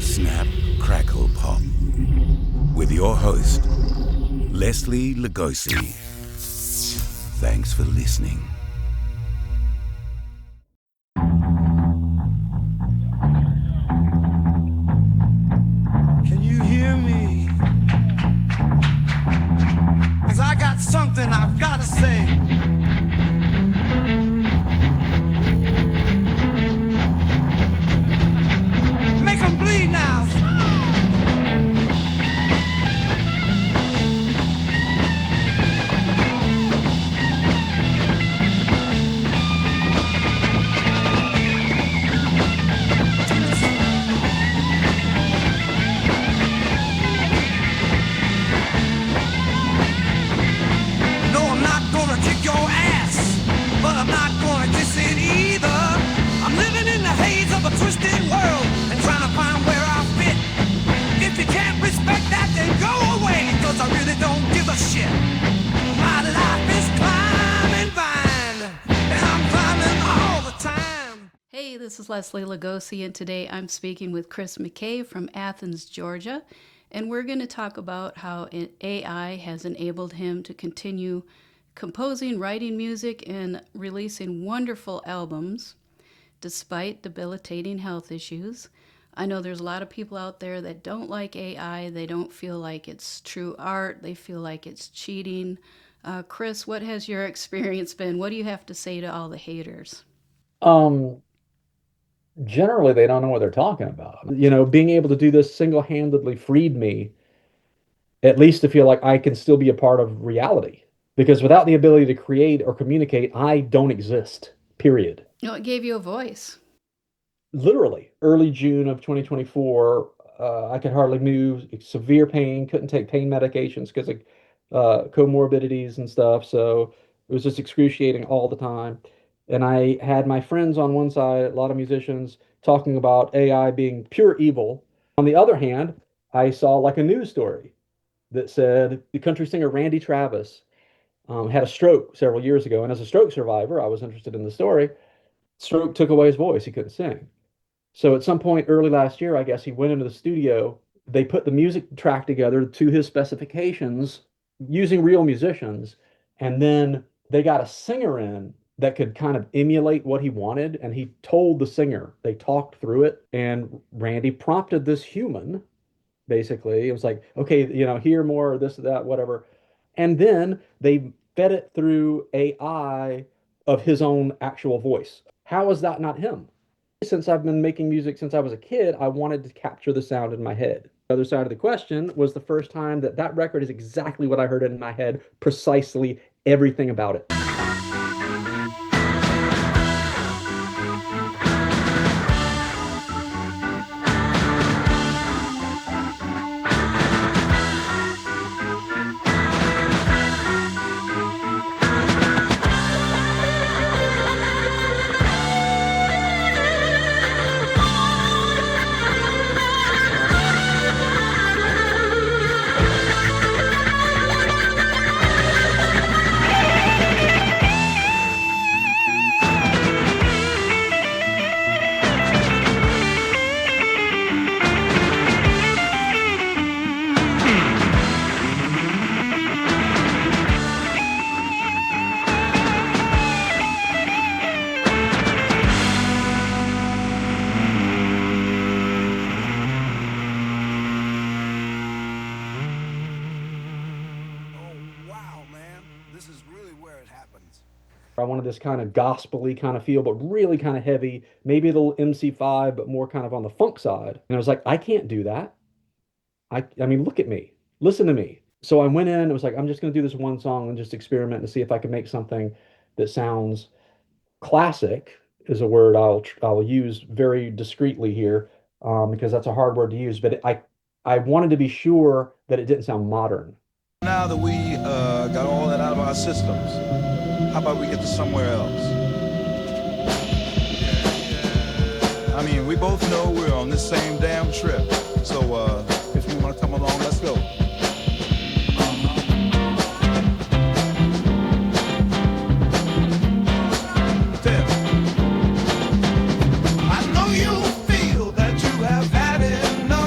Snap, Crackle, Pop. With your host, Leslie Lugosi. Thanks for listening. Can you hear me? 'Cause I got something I've got to say. Make 'em bleed now. This is Leslie Lugosi, and today I'm speaking with Chris Mckay from Athens, Georgia, and we're going to talk about how AI has enabled him to continue composing, writing music, and releasing wonderful albums despite debilitating health issues. I know there's a lot of people out there that don't like AI. They don't feel like it's true art. They feel like it's cheating. Chris, what has your experience been? What do you have to say to all the haters? Generally, they don't know what they're talking about. You know, being able to do this single-handedly freed me at least to feel like I can still be a part of reality. Because without the ability to create or communicate, I don't exist, period. No, it gave you a voice. Literally, early June of 2024, I could hardly move, severe pain, couldn't take pain medications because of comorbidities and stuff. So it was just excruciating all the time. And I had my friends on one side, a lot of musicians, talking about AI being pure evil. On the other hand, I saw like a news story that said the country singer Randy Travis had a stroke several years ago. And as a stroke survivor, I was interested in the story. Stroke took away his voice. He couldn't sing. So at some point early last year, I guess he went into the studio. They put the music track together to his specifications using real musicians. And then they got a singer in that could kind of emulate what he wanted. And he told the singer, they talked through it. And Randy prompted this human, basically. It was like, okay, you know, hear more, this, that, whatever. And then they fed it through AI of his own actual voice. How is that not him? Since I've been making music since I was a kid, I wanted to capture the sound in my head. The other side of the question was the first time that that record is exactly what I heard in my head, precisely everything about it. I wanted this kind of gospel-y kind of feel, but really kind of heavy, maybe a little MC5, but more kind of on the funk side. And I was like, I can't do that. I mean, look at me, listen to me. So I went in, it was like, I'm just going to do this one song and just experiment and see if I can make something that sounds classic, is a word I'll use very discreetly here, because that's a hard word to use. But I wanted to be sure that it didn't sound modern. Now that we got all that out of our systems, how about we get to somewhere else? I mean, we both know we're on this same damn trip. So if you want to come along, let's go. I know you feel that you have had enough.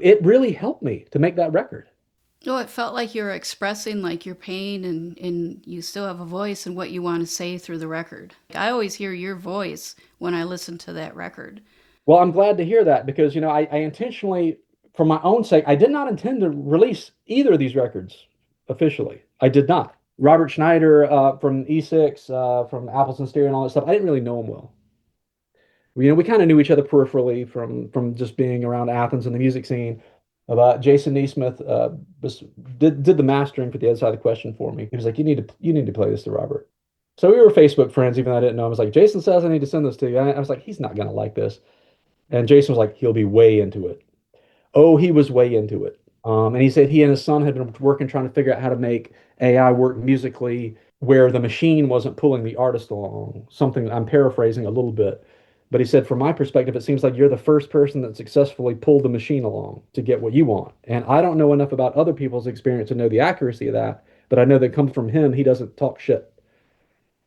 it really helped me to make that record. Oh, it felt like you were expressing like your pain and you still have a voice and what you want to say through the record. I always hear your voice when I listen to that record. Well, I'm glad to hear that because, you know, I intentionally, for my own sake, I did not intend to release either of these records officially. I did not. Robert Schneider from E6, from Apples and Stereo and all that stuff, I didn't really know him well. You know, we kind of knew each other peripherally from just being around Athens and the music scene. About Jason Neesmith did the mastering for the other side of the question for me. He was like, you need to play this to Robert. So we were Facebook friends, even though I didn't know him. I was like, Jason says I need to send this to you. I was like, he's not gonna like this. And Jason was like, he'll be way into it. Oh, he was way into it. And he said he and his son had been working trying to figure out how to make AI work musically where the machine wasn't pulling the artist along. Something I'm paraphrasing a little bit. But he said, from my perspective, it seems like you're the first person that successfully pulled the machine along to get what you want. And I don't know enough about other people's experience to know the accuracy of that, but I know that comes from him. He doesn't talk shit.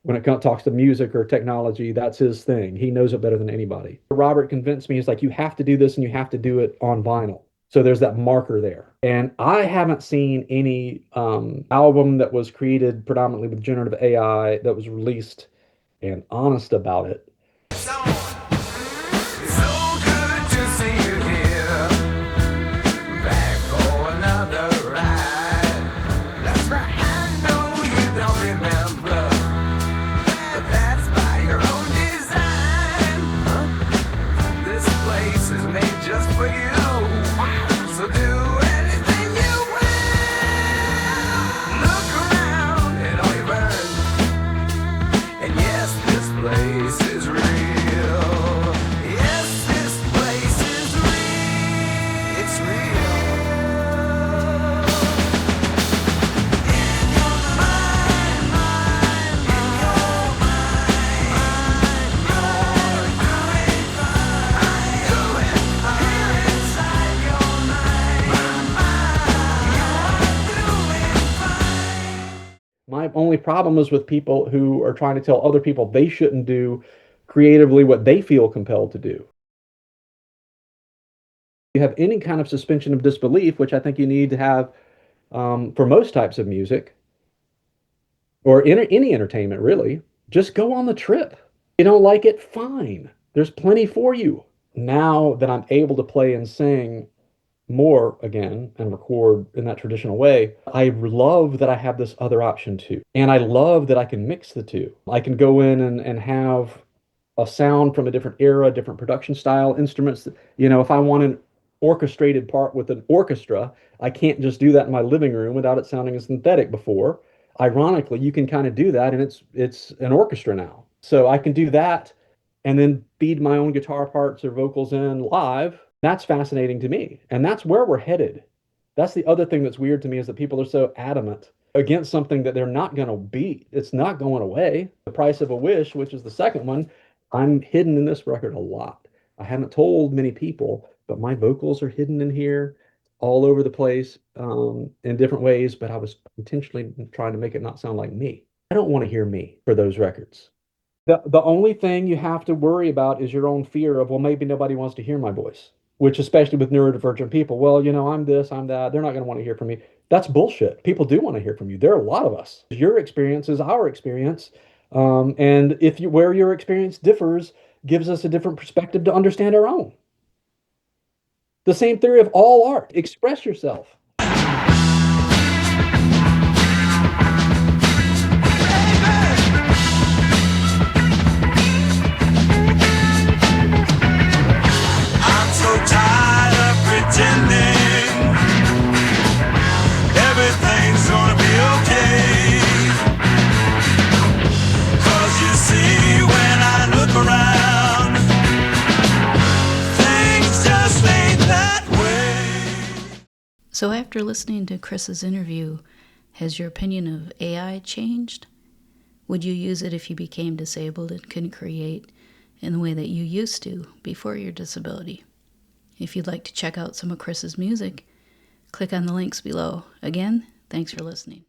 When it talks to music or technology, that's his thing. He knows it better than anybody. Robert convinced me, he's like, you have to do this and you have to do it on vinyl. So there's that marker there. And I haven't seen any album that was created predominantly with generative AI that was released and honest about it. My only problem is with people who are trying to tell other people they shouldn't do creatively what they feel compelled to do. You have any kind of suspension of disbelief, which I think you need to have for most types of music or any entertainment, really. Just go on the trip. You don't like it, fine. There's plenty for you. Now that I'm able to play and sing more again and record in that traditional way, I love that I have this other option too. And I love that I can mix the two. I can go in and have a sound from a different era, different production style, instruments. You know, if I want an orchestrated part with an orchestra, I can't just do that in my living room without it sounding synthetic before. Ironically, you can kind of do that and it's an orchestra now. So I can do that and then feed my own guitar parts or vocals in live. That's fascinating to me. And that's where we're headed. That's the other thing that's weird to me is that people are so adamant against something that they're not going to beat. It's not going away. The Price of a Wish, which is the second one, I'm hidden in this record a lot. I haven't told many people, but my vocals are hidden in here all over the place in different ways, but I was intentionally trying to make it not sound like me. I don't want to hear me for those records. The only thing you have to worry about is your own fear of, well, maybe nobody wants to hear my voice, which especially with neurodivergent people, well, you know, I'm this, I'm that, they're not going to want to hear from me. That's bullshit. People do want to hear from you. There are a lot of us. Your experience is our experience. And where your experience differs gives us a different perspective to understand our own. The same theory of all art. Express yourself. Everything's gonna be okay. 'Cause you see, when I look around, things just ain't that way. So after listening to Chris's interview, has your opinion of AI changed? Would you use it if you became disabled and couldn't create in the way that you used to before your disability? If you'd like to check out some of Chris's music, click on the links below. Again, thanks for listening.